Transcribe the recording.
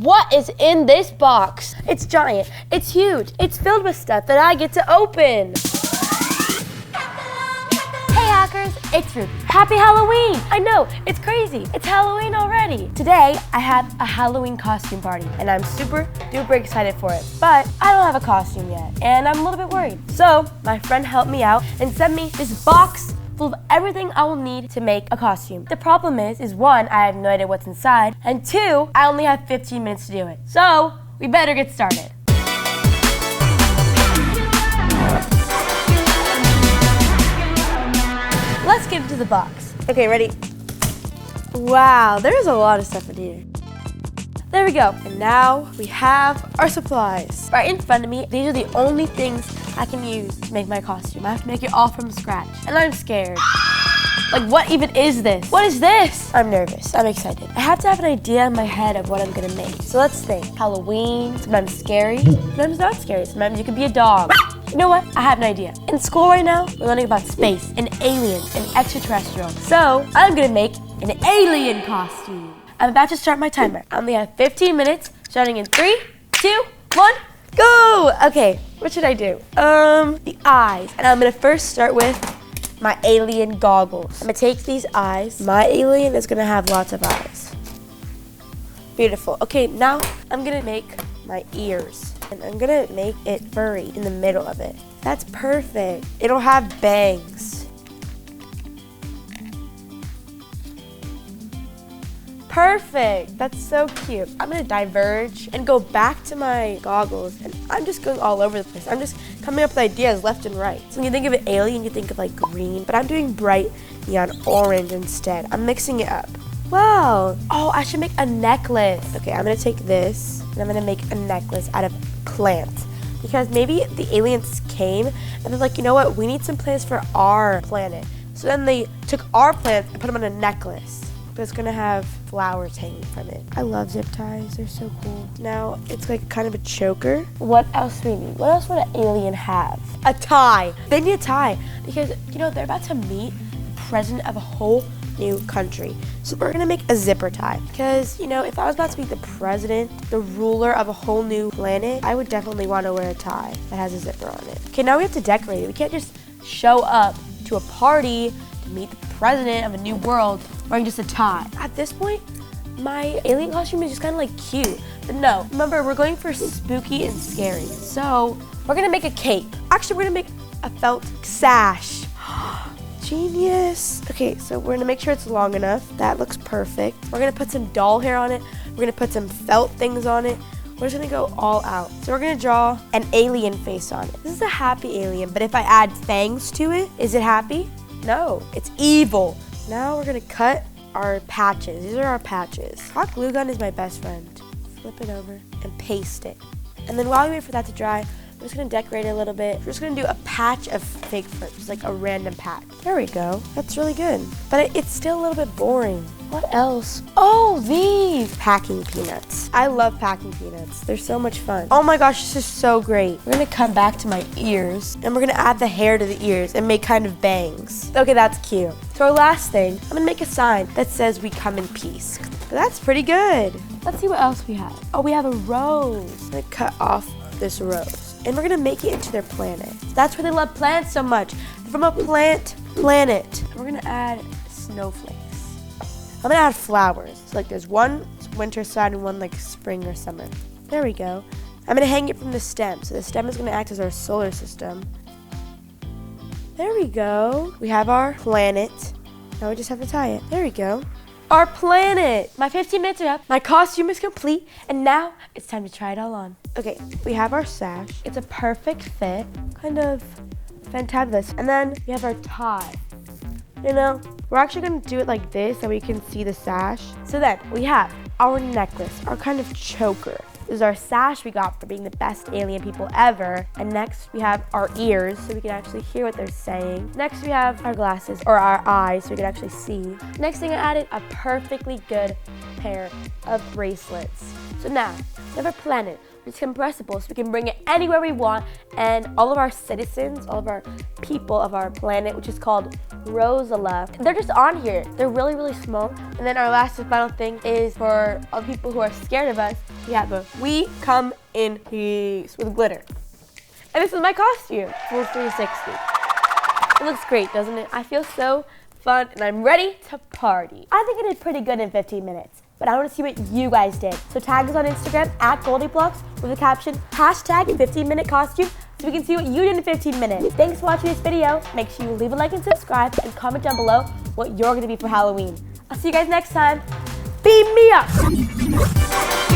What is in this box? It's giant, it's huge, it's filled with stuff that I get to open. Hey hackers, it's Ruby. Happy Halloween! I know, it's crazy. It's Halloween already. Today, I have a Halloween costume party, and I'm super duper excited for it. But I don't have a costume yet, and I'm a little bit worried. So, my friend helped me out and sent me this box full of everything I will need to make a costume. The problem is one, I have no idea what's inside, and two, I only have 15 minutes to do it. So, we better get started. Let's get into the box. Okay, ready? Wow, there's a lot of stuff in here. There we go. And now we have our supplies. Right in front of me, these are the only things I can use to make my costume. I have to make it all from scratch. And I'm scared. Like, what even is this? What is this? I'm nervous. I'm excited. I have to have an idea in my head of what I'm gonna make. So let's think. Halloween, sometimes scary, sometimes not scary. Sometimes you could be a dog. You know what? I have an idea. In school right now, we're learning about space and aliens and extraterrestrial. So I'm gonna make an alien costume. I'm about to start my timer. I only have 15 minutes, starting in 3, 2, 1, go! Okay, what should I do? The eyes. And I'm gonna first start with my alien goggles. I'm gonna take these eyes. My alien is gonna have lots of eyes. Beautiful. Okay, now I'm gonna make my ears. And I'm gonna make it furry in the middle of it. That's perfect. It'll have bangs. Perfect, that's so cute. I'm gonna diverge and go back to my goggles, and I'm just going all over the place. I'm just coming up with ideas left and right. So when you think of an alien, you think of like green, but I'm doing bright neon orange instead. I'm mixing it up. Wow, oh, I should make a necklace. Okay, I'm gonna take this, and I'm gonna make a necklace out of plants. Because maybe the aliens came, and they're like, you know what, we need some plants for our planet. So then they took our plants and put them on a necklace. But it's gonna have flowers hanging from it. I love zip ties, they're so cool. Now, it's like kind of a choker. What else do we need? What else would an alien have? A tie. They need a tie because, you know, they're about to meet the president of a whole new country. So we're gonna make a zipper tie because, you know, if I was about to be the president, the ruler of a whole new planet, I would definitely want to wear a tie that has a zipper on it. Okay, now we have to decorate it. We can't just show up to a party to meet the president of a new world wearing just a tie. At this point, my alien costume is just kind of like cute. But no, remember, we're going for spooky and scary. So we're gonna make a cape. Actually, we're gonna make a felt sash. Genius. Okay, so we're gonna make sure it's long enough. That looks perfect. We're gonna put some doll hair on it. We're gonna put some felt things on it. We're just gonna go all out. So we're gonna draw an alien face on it. This is a happy alien, but if I add fangs to it, is it happy? No, it's evil. Now we're gonna cut our patches. These are our patches. Hot glue gun is my best friend. Flip it over and paste it. And then while we wait for that to dry, we're just gonna decorate it a little bit. We're just gonna do a patch of fake fur, just like a random patch. There we go. That's really good. But it's still a little bit boring. What else? Oh, these packing peanuts. I love packing peanuts. They're so much fun. Oh my gosh, this is so great. We're gonna come back to my ears and we're gonna add the hair to the ears and make kind of bangs. Okay, that's cute. So our last thing, I'm gonna make a sign that says we come in peace. But that's pretty good. Let's see what else we have. Oh, we have a rose. I'm gonna cut off this rose. And we're gonna make it into their planet. That's why they love plants so much. They're from a plant planet. We're gonna add snowflakes. I'm gonna add flowers. So like there's one winter side and one like spring or summer. There we go. I'm gonna hang it from the stem. So the stem is gonna act as our solar system. There we go. We have our planet. Now we just have to tie it. There we go. Our planet. My 15 minutes are up. My costume is complete. And now it's time to try it all on. Okay, we have our sash. It's a perfect fit. Kind of fantabulous. And then we have our tie. You know, we're actually gonna do it like this so we can see the sash. So then we have our necklace, our kind of choker. This is our sash we got for being the best alien people ever. And next we have our ears so we can actually hear what they're saying. Next we have our glasses, or our eyes, so we can actually see. Next thing I added, a perfectly good pair of bracelets. So now, we have a planet. It's compressible, so we can bring it anywhere we want, and all of our citizens, all of our people of our planet, which is called Rosala. They're just on here. They're really, really small. And then our last and final thing is for all the people who are scared of us, we have a We Come in Peace with glitter. And this is my costume, full 360. It looks great, doesn't it? I feel so fun and I'm ready to party. I think I did pretty good in 15 minutes, but I want to see what you guys did. So tag us on Instagram at GoldieBlox with the caption hashtag 15-minute costume so we can see what you did in 15 minutes. Thanks for watching this video. Make sure you leave a like and subscribe and comment down below what you're going to be for Halloween. I'll see you guys next time. Beam me up!